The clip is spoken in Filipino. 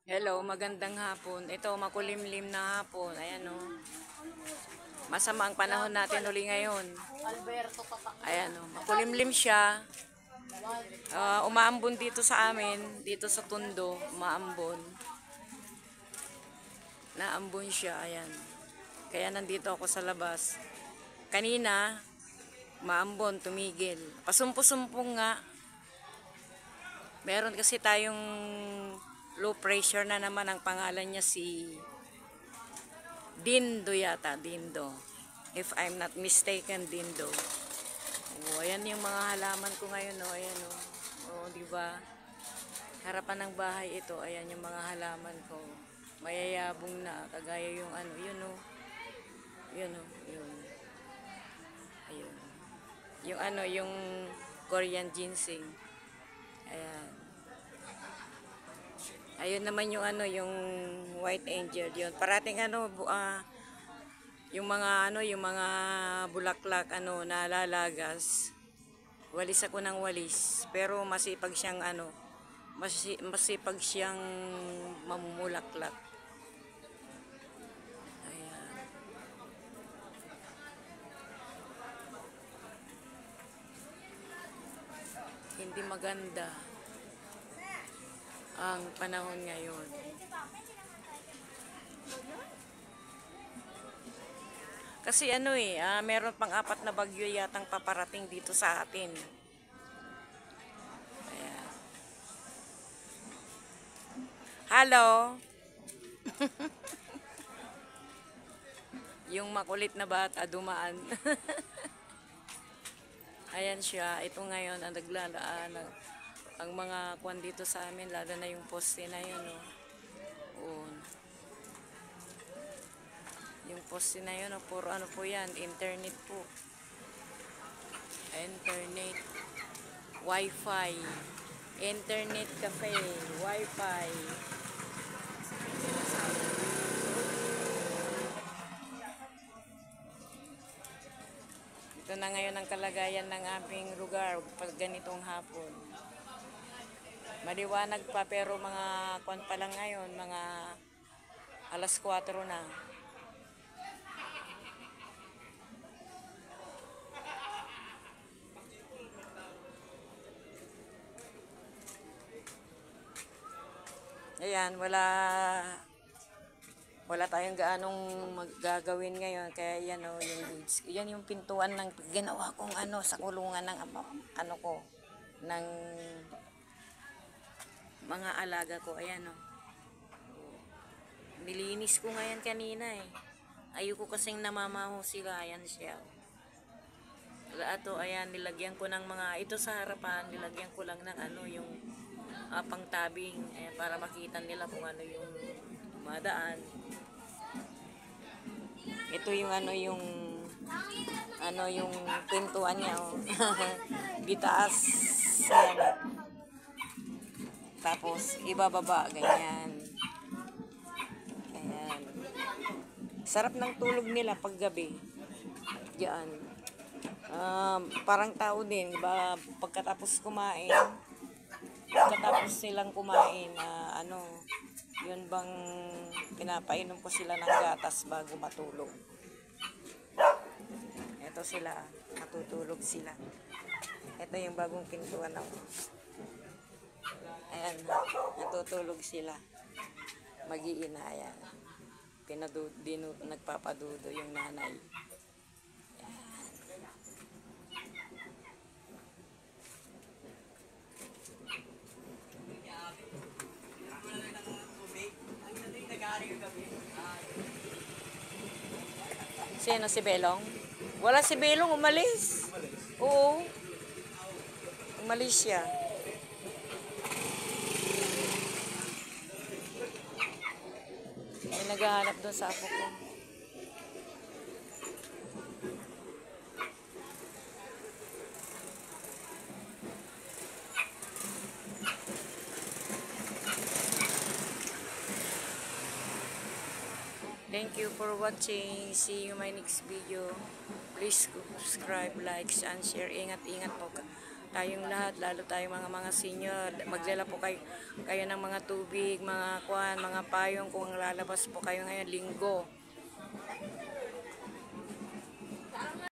Hello, magandang hapon. Ito, makulimlim na hapon. Ayan o. Masama ang panahon natin uli ngayon. Ayan o, makulimlim siya. Umaambon dito sa amin, dito sa Tondo, umaambon. Naambon siya, ayan. Kaya nandito ako sa labas. Kanina, maambon, tumigil. Pasumpo-sumpong nga. Meron kasi tayong low pressure na naman, ang pangalan niya si Dindo yata, Dindo. If I'm not mistaken, Dindo. Oh, ayan yung mga halaman ko ngayon, oh. Ayan, oh. Oh, di ba? Harapan ng bahay ito, ayan yung mga halaman ko. Mayayabong na, kagaya yung ano, yun, oh. Yun, oh, yun. Ayun. Yung ano, yung Korean ginseng. Ayan. Ayun naman yung ano, yung white angel, yun. Parating ano, yung mga ano, yung mga bulaklak ano nalalagas. Walis ako ng walis, pero masipag siyang ano, masipag siyang mamumulaklak. Ayan. Hindi maganda ang panahon ngayon. Kasi ano meron pang 4 na bagyo yatang paparating dito sa atin. Ayan. Hello. Yung makulit na bata dumaan. Ayan siya. Ito ngayon ang naglalaan. Ang mga kwan dito sa amin, lalo na yung poste na yun, oh. Oo. Yung poste na yun, oh, puro ano po yan, internet po. Internet. Wi-Fi. Internet cafe. Wi-Fi. Ito na ngayon ang kalagayan ng aming lugar pag ganitong hapon. Maliwanag pa pero mga kwan pa lang ngayon, mga alas 4 na. Ayan, wala tayong gaanong magagawin ngayon, kaya yan oh, yung goods. Yan yung pintuan ng ginawa kong ano sa kulungan ng ano ko ng mga alaga ko. Ayan oh. Nilinis ko ngayon kanina eh. Ayoko kasing namamaho sila. Ayan siya. Ato, ayan, nilagyan ko ng mga, ito sa harapan, nilagyan ko lang ng ano, yung pangtabing, ayan, para makita nila kung ano yung madaan. Ito yung ano yung pintuan niya, oh. Gitaas. Ayan. Tapos, ibababa, ganyan. Ayan. Sarap ng tulog nila pag gabi. Diyan. Parang tao din, diba? Pagkatapos silang kumain, ano, yun bang pinapainom ko sila ng gatas bago matulog. Ito sila, natutulog sila. Ito yung bagong pintuan ako. Ayan, natutulog sila. Mag-iina, ayan. Nagpapadudo yung nanay. Sino si Belong? Wala si Belong, umalis. Oo. Umalis siya. May naghahanap doon sa apo ko. Thank you for watching. See you my next video. Please subscribe, like, and share. Ingat-ingat po. tayong lahat, lalo tayong mga senior, magdala po kayo ng mga tubig, mga kuan, mga payong kung lalabas po kayo ngayon linggo.